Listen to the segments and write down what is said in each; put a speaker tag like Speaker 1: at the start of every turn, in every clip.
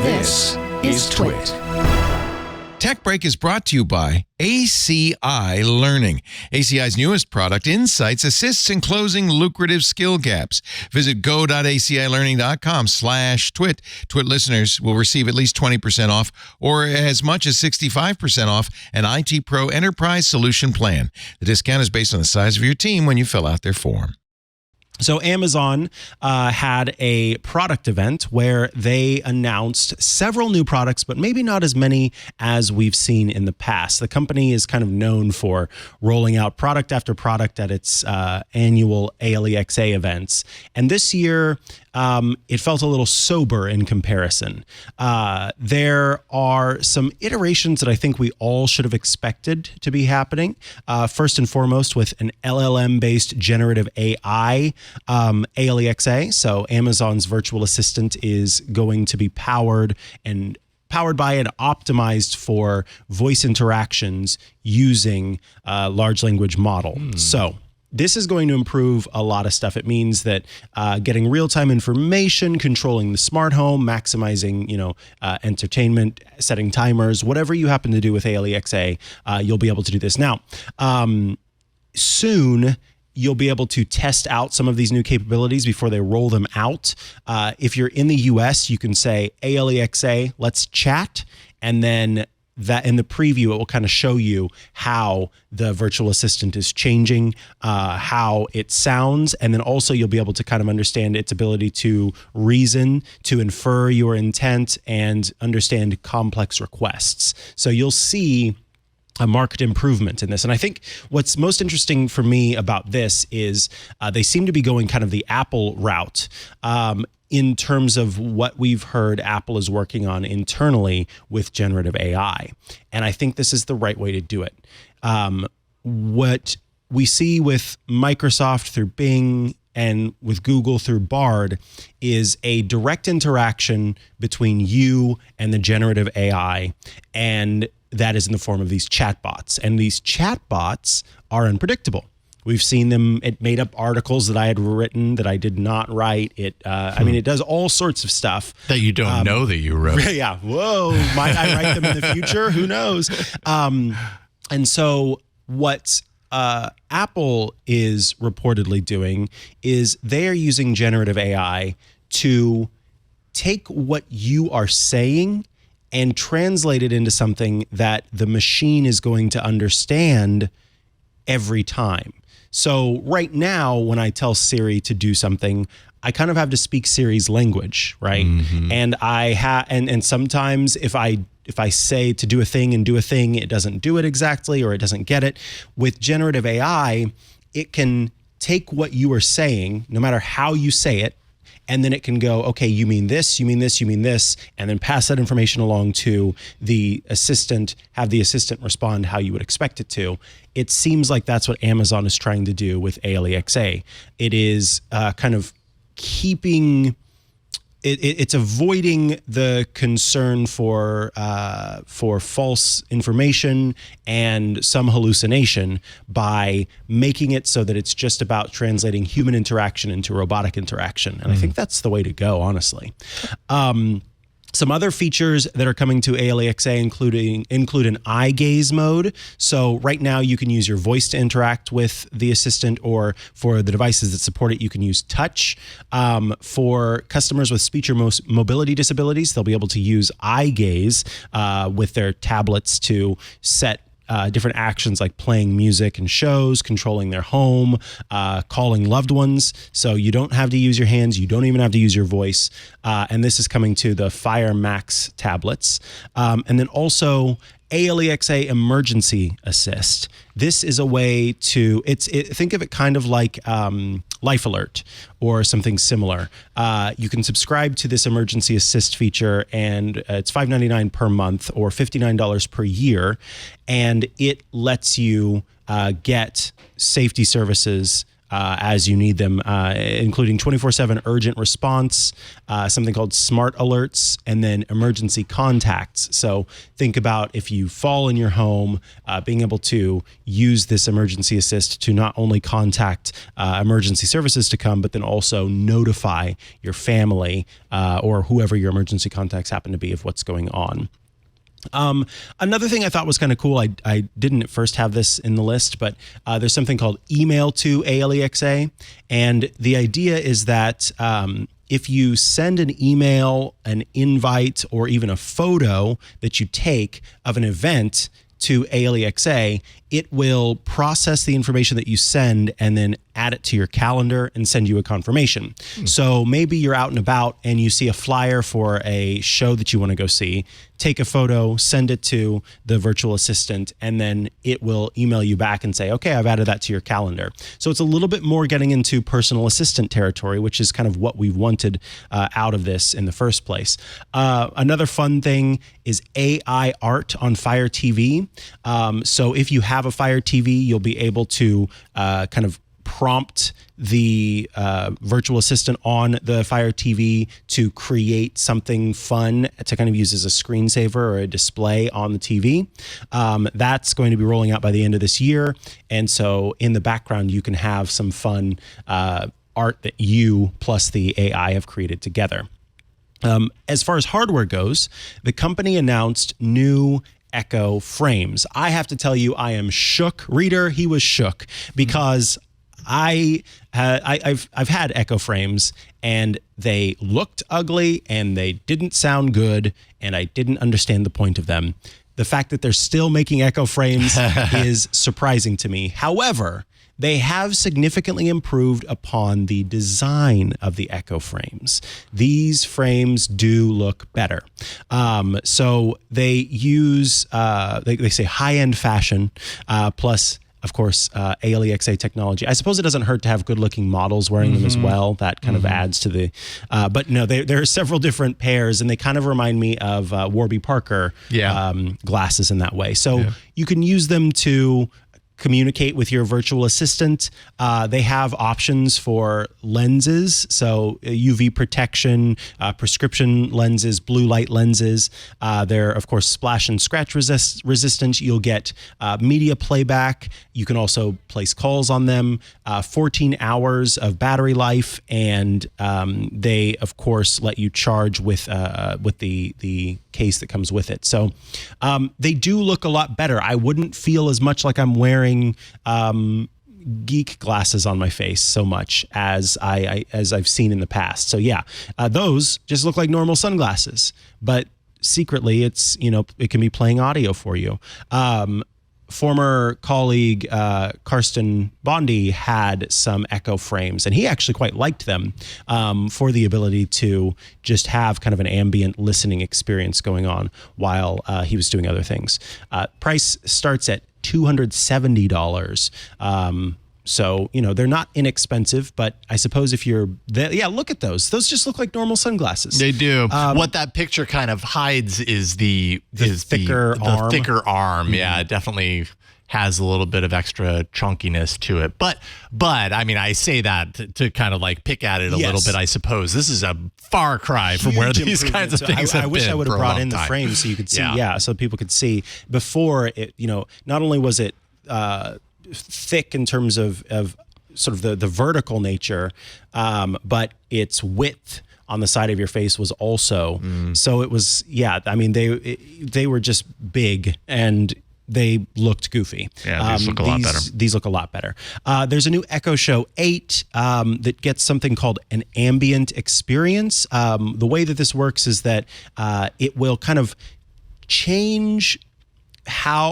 Speaker 1: This is TWiT.
Speaker 2: Tech Break is brought to you by ACI Learning. ACI's newest product, Insights, assists in closing lucrative skill gaps. Visit go.acilearning.com/twit. TWiT listeners will receive at least 20% off or as much as 65% off an IT Pro Enterprise Solution Plan. The discount is based on the size of your team when you fill out their form.
Speaker 3: So Amazon had a product event where they announced several new products, but maybe not as many as we've seen in the past. The company is kind of known for rolling out product after product at its annual ALEXA events. And this year, it felt a little sober in comparison. There are some iterations that I think we all should have expected to be happening. First and foremost, with an LLM-based generative AI ALEXA. So Amazon's virtual assistant is going to be powered by and optimized for voice interactions using large language model. So this is going to improve a lot of stuff. It means that getting real-time information, controlling the smart home, maximizing, entertainment, setting timers, whatever you happen to do with ALEXA, you'll be able to do this. Now, soon, you'll be able to test out some of these new capabilities before they roll them out. If you're in the US, you can say, ALEXA, let's chat, and then that in the preview, it will kind of show you how the virtual assistant is changing, how it sounds, and then also you'll be able to kind of understand its ability to reason, to infer your intent, and understand complex requests. So you'll see a marked improvement in this. And I think what's most interesting for me about this is they seem to be going kind of the Apple route in terms of what we've heard Apple is working on internally with generative AI. And I think this is the right way to do it. What we see with Microsoft through Bing and with Google through Bard is a direct interaction between you and the generative AI, and that is in the form of these chatbots. And these chatbots are unpredictable. We've seen them, it made up articles that I had written that I did not write. It does all sorts of stuff.
Speaker 1: That you don't know that you wrote.
Speaker 3: Yeah, whoa, might I write them in the future? Who knows? And so what Apple is reportedly doing is they are using generative AI to take what you are saying and translate it into something that the machine is going to understand every time. So right now, when I tell Siri to do something, I kind of have to speak Siri's language, right? Mm-hmm. And and sometimes if I say to do a thing and do a thing, it doesn't do it exactly, or it doesn't get it. With generative AI, it can take what you are saying, no matter how you say it, and then it can go, okay, you mean this, you mean this, you mean this, and then pass that information along to the assistant, have the assistant respond how you would expect it to. It seems like that's what Amazon is trying to do with ALEXA. It is kind of keeping, it's avoiding the concern for false information and some hallucination by making it so that it's just about translating human interaction into robotic interaction. And I think that's the way to go, honestly. Some other features that are coming to ALEXA include an eye gaze mode. So right now you can use your voice to interact with the assistant, or for the devices that support it, you can use touch. For customers with speech or mobility disabilities, they'll be able to use eye gaze with their tablets to set different actions like playing music and shows, controlling their home, calling loved ones. So you don't have to use your hands. You don't even have to use your voice. And this is coming to the Fire Max tablets. And then also ALEXA Emergency Assist. This is a way to, think of it kind of like Life Alert or something similar. You can subscribe to this Emergency Assist feature, and it's $5.99 per month or $59 per year. And it lets you get safety services as you need them, including 24/7 urgent response, something called smart alerts, and then emergency contacts. So think about if you fall in your home, being able to use this emergency assist to not only contact emergency services to come, but then also notify your family or whoever your emergency contacts happen to be of what's going on. Another thing I thought was kind of cool, I didn't at first have this in the list, but there's something called Email to ALEXA. And the idea is that if you send an email, an invite, or even a photo that you take of an event to ALEXA, it will process the information that you send and then add it to your calendar and send you a confirmation. So maybe you're out and about and you see a flyer for a show that you want to go see, take a photo, send it to the virtual assistant, and then it will email you back and say, okay, I've added that to your calendar. So it's a little bit more getting into personal assistant territory, which is kind of what we've wanted out of this in the first place. Another fun thing is AI art on Fire TV. So if you have a Fire TV, you'll be able to kind of prompt the virtual assistant on the Fire TV to create something fun to kind of use as a screensaver or a display on the TV. That's going to be rolling out by the end of this year. And so in the background, you can have some fun art that you plus the AI have created together. As far as hardware goes, the company announced new Echo frames. I have to tell you, I am shook. Reader, he was shook because I've had Echo frames and they looked ugly and they didn't sound good and I didn't understand the point of them. The fact that they're still making Echo frames is surprising to me. However, they have significantly improved upon the design of the Echo frames. These frames do look better. So they use, they say high-end fashion, plus, of course, ALEXA technology. I suppose it doesn't hurt to have good-looking models wearing them as well. That kind of adds to the, but no, there are several different pairs, and they kind of remind me of Warby Parker glasses in that way. So you can use them to communicate with your virtual assistant. They have options for lenses, so UV protection, prescription lenses, blue light lenses. They're, of course, splash and scratch resistant. You'll get media playback. You can also place calls on them, 14 hours of battery life, and they, of course, let you charge with the case that comes with it. So they do look a lot better. I wouldn't feel as much like I'm wearing geek glasses on my face so much as I've seen in the past. So yeah, those just look like normal sunglasses, but secretly it's, it can be playing audio for you. Former colleague Karsten Bondi had some Echo frames, and he actually quite liked them for the ability to just have kind of an ambient listening experience going on while he was doing other things. Price starts at $270. So, they're not inexpensive, but I suppose if you're there, look at those. Those just look like normal sunglasses.
Speaker 1: They do. What that picture kind of hides is the
Speaker 3: thicker arm.
Speaker 1: Thicker arm. Yeah, it definitely has a little bit of extra chunkiness to it. But I mean, I say that to kind of like pick at it a little bit, I suppose. This is a far cry from where these kinds of things have been.
Speaker 3: I wish I would have brought in the frame so you could see. Yeah, so people could see. Before it, not only was it thick in terms of sort of the vertical nature, but its width on the side of your face was also. So it was, I mean, they were just big and they looked goofy.
Speaker 1: Yeah, these look a lot better.
Speaker 3: These look a lot better. There's a new Echo Show 8 that gets something called an ambient experience. The way that this works is that it will kind of change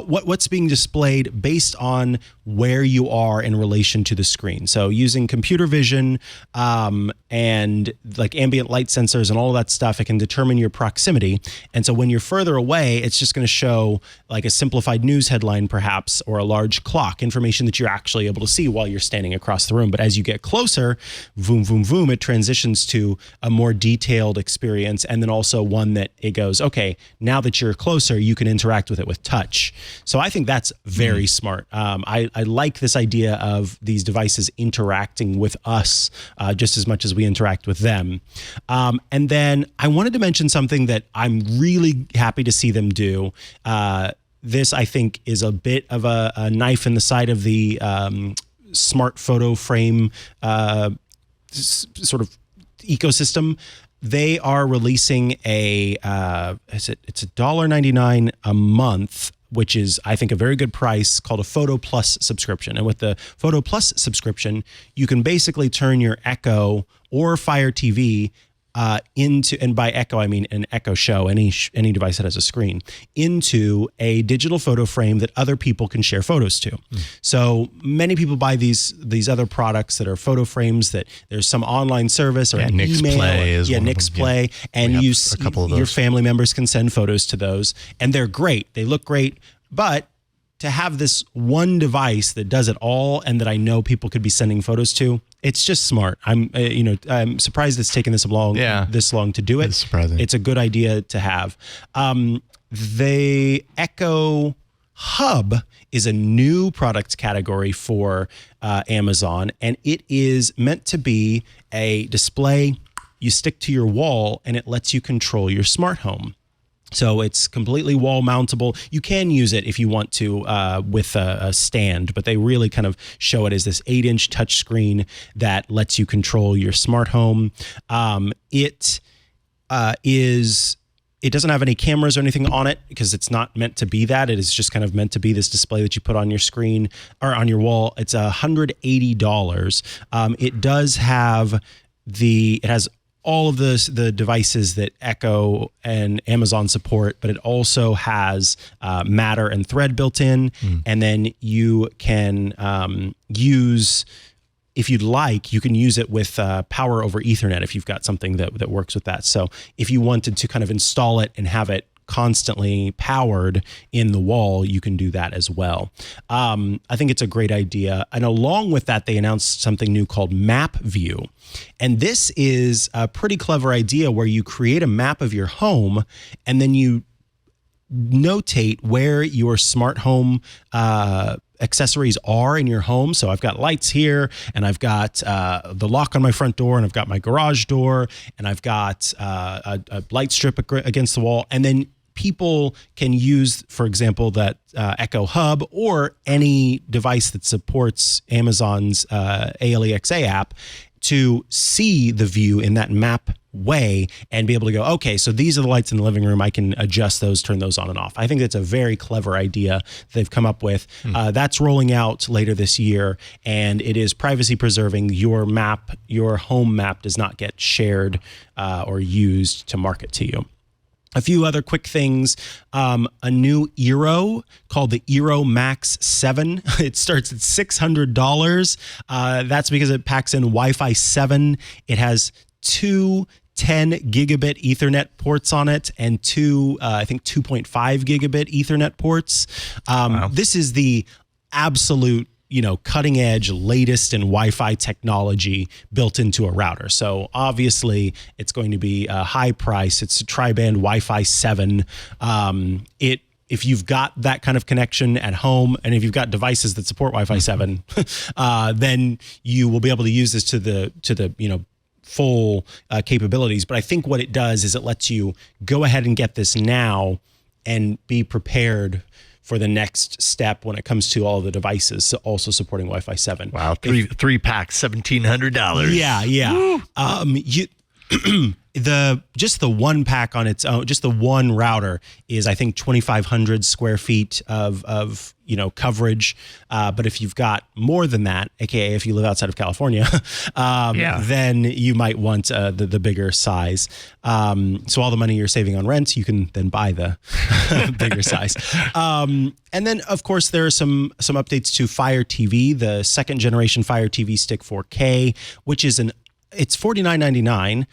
Speaker 3: what's being displayed based on where you are in relation to the screen. So using computer vision and like ambient light sensors and all of that stuff, it can determine your proximity. And so when you're further away, it's just going to show like a simplified news headline perhaps, or a large clock, information that you're actually able to see while you're standing across the room. But as you get closer, boom, boom, boom, it transitions to a more detailed experience. And then also one that it goes, okay, now that you're closer, you can interact with it with touch. touch. So I think that's very smart. I like this idea of these devices interacting with us just as much as we interact with them. And then I wanted to mention something that I'm really happy to see them do. This, I think, is a bit of a knife in the side of the smart photo frame sort of ecosystem. They are releasing it's $1.99 a month, which is, I think, a very good price, called a Photo Plus subscription. And with the Photo Plus subscription, you can basically turn your Echo or Fire TV into, and by Echo, I mean an Echo Show, any device that has a screen, into a digital photo frame that other people can share photos to. So many people buy these other products that are photo frames that there's some online service or an email. Nixplay, and a couple of those. Your family members can send photos to those, and they're great. They look great, but to have this one device that does it all and that I know people could be sending photos to, it's just smart. I'm surprised it's taken this long to do it.
Speaker 1: It's surprising.
Speaker 3: It's a good idea to have. The Echo Hub is a new product category for Amazon, and it is meant to be a display you stick to your wall, and it lets you control your smart home. So it's completely wall mountable. You can use it if you want to with a stand, but they really kind of show it as this 8-inch touchscreen that lets you control your smart home. It doesn't have any cameras or anything on it because it's not meant to be that. It is just kind of meant to be this display that you put on your screen or on your wall. It's $180. It does have it has all of the devices that Echo and Amazon support, but it also has Matter and Thread built in. And then you can use, if you'd like, you can use it with power over Ethernet if you've got something that works with that. So if you wanted to kind of install it and have it constantly powered in the wall, you can do that as well. I think it's a great idea. And along with that, they announced something new called Map View. And this is a pretty clever idea where you create a map of your home and then you notate where your smart home accessories are in your home. So I've got lights here, and I've got the lock on my front door, and I've got my garage door, and I've got a light strip against the wall. And then people can use, for example, that Echo Hub or any device that supports Amazon's ALEXA app to see the view in that map way and be able to go, okay, so these are the lights in the living room. I can adjust those, turn those on and off. I think that's a very clever idea they've come up with. That's rolling out later this year, and it is privacy preserving. Your map, your home map, does not get shared or used to market to you. A few other quick things. A new Eero called the Eero Max 7. It starts at $600. That's because it packs in Wi-Fi 7. It has two 10 gigabit Ethernet ports on it and two, I think 2.5 gigabit Ethernet ports.
Speaker 1: Wow.
Speaker 3: This is the absolute cutting edge, latest in Wi-Fi technology built into a router. So obviously it's going to be a high price. It's a tri-band Wi-Fi 7. If you've got that kind of connection at home, and if you've got devices that support Wi-Fi 7, then you will be able to use this to the full capabilities. But I think what it does is it lets you go ahead and get this now and be prepared for the next step when it comes to all of the devices also supporting Wi-Fi 7.
Speaker 1: Wow, three packs, $1,700.
Speaker 3: Yeah. Just the one pack on its own, just the one router is, I think, 2,500 square feet of coverage. But if you've got more than that, aka if you live outside of California, then you might want the bigger size. So all the money you're saving on rent, you can then buy the bigger size. And then, of course, there are some updates to Fire TV, the second generation Fire TV Stick 4K, which is it's $49.99.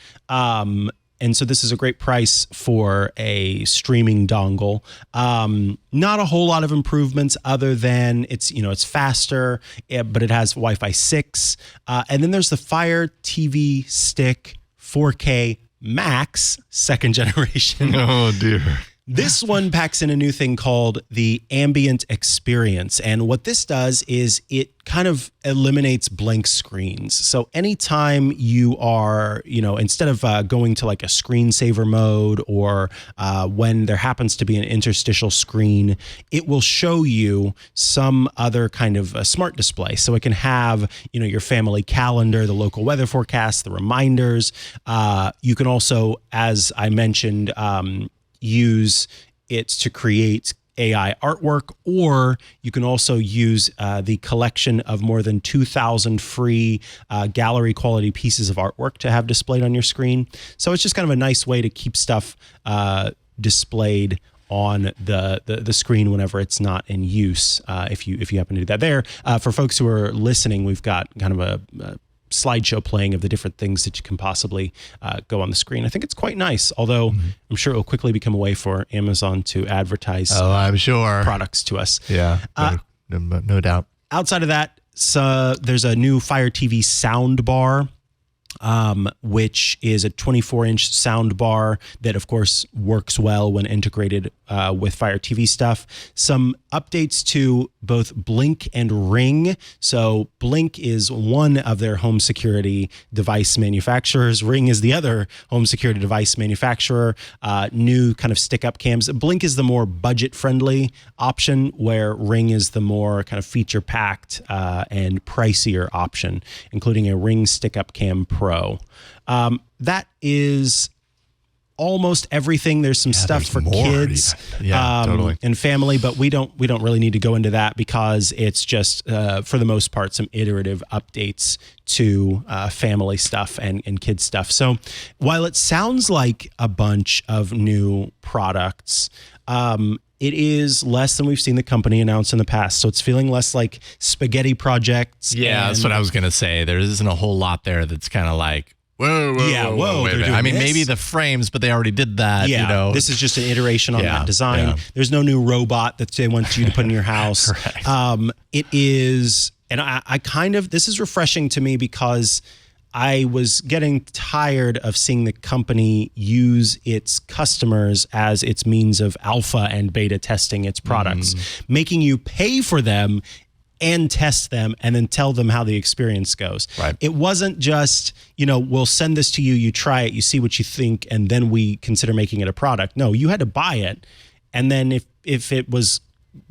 Speaker 3: And so this is a great price for a streaming dongle. Not a whole lot of improvements other than it's faster, but it has Wi-Fi 6. And then there's the Fire TV Stick 4K Max, second generation.
Speaker 1: Oh, dear.
Speaker 3: This one packs in a new thing called the ambient experience. And what this does is it kind of eliminates blank screens. So anytime you are, instead of going to like a screensaver mode or when there happens to be an interstitial screen, it will show you some other kind of a smart display. So it can have, your family calendar, the local weather forecast, the reminders. You can also, as I mentioned, use it to create AI artwork, or you can also use the collection of more than 2,000 free gallery quality pieces of artwork to have displayed on your screen. So it's just kind of a nice way to keep stuff displayed on the screen whenever it's not in use. If you happen to do that there, for folks who are listening, we've got kind of a slideshow playing of the different things that you can possibly go on the screen. I think it's quite nice, although I'm sure it will quickly become a way for Amazon to advertise
Speaker 1: I'm sure
Speaker 3: products to us.
Speaker 1: Yeah, no doubt.
Speaker 3: Outside of that, there's a new Fire TV sound bar, which is a 24-inch sound bar that, of course, works well when integrated with Fire TV stuff. Some updates to both Blink and Ring. So Blink is one of their home security device manufacturers. Ring is the other home security device manufacturer. New kind of stick-up cams. Blink is the more budget-friendly option, where Ring is the more kind of feature-packed and pricier option, including a Ring stick-up cam Pro. That is almost everything. There's some stuff for kids
Speaker 1: totally.
Speaker 3: and family, but we don't really need to go into that because it's just for the most part some iterative updates to family stuff and kids stuff. So while it sounds like a bunch of new products, it is less than we've seen the company announce in the past. So it's feeling less like spaghetti projects.
Speaker 1: Yeah, that's what I was going to say. There isn't a whole lot there that's kind of like, whoa, wait a minute. I mean, maybe the frames, but they already did that.
Speaker 3: Yeah, this is just an iteration on that design. Yeah. There's no new robot that they want you to put in your house. It is, and I kind of, this is refreshing to me because I was getting tired of seeing the company use its customers as its means of alpha and beta testing its products, making you pay for them and test them and then tell them how the experience goes.
Speaker 1: Right.
Speaker 3: It wasn't just, we'll send this to you, you try it, you see what you think, and then we consider making it a product. No, you had to buy it. And then if it was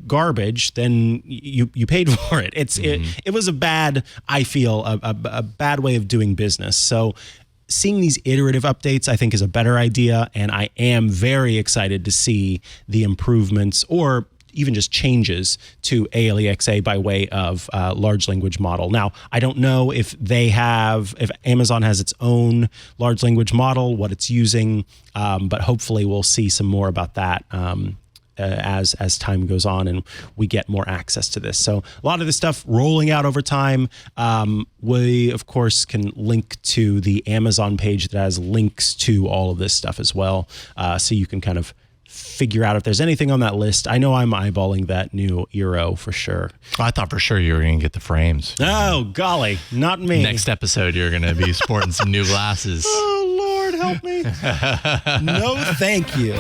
Speaker 3: garbage, then you paid for it. It was a bad, I feel, a bad way of doing business. So seeing these iterative updates, I think, is a better idea. And I am very excited to see the improvements or even just changes to ALEXA by way of large language model. Now, I don't know if Amazon has its own large language model, what it's using, but hopefully we'll see some more about that as time goes on and we get more access to this. So a lot of this stuff rolling out over time. We, of course, can link to the Amazon page that has links to all of this stuff as well. So you can kind of figure out if there's anything on that list. I know I'm eyeballing that new Eero for sure.
Speaker 1: I thought for sure you were going to get the frames.
Speaker 3: Oh, golly, not me.
Speaker 1: Next episode, you're going to be sporting some new glasses.
Speaker 3: Oh, Lord, help me. No, thank you.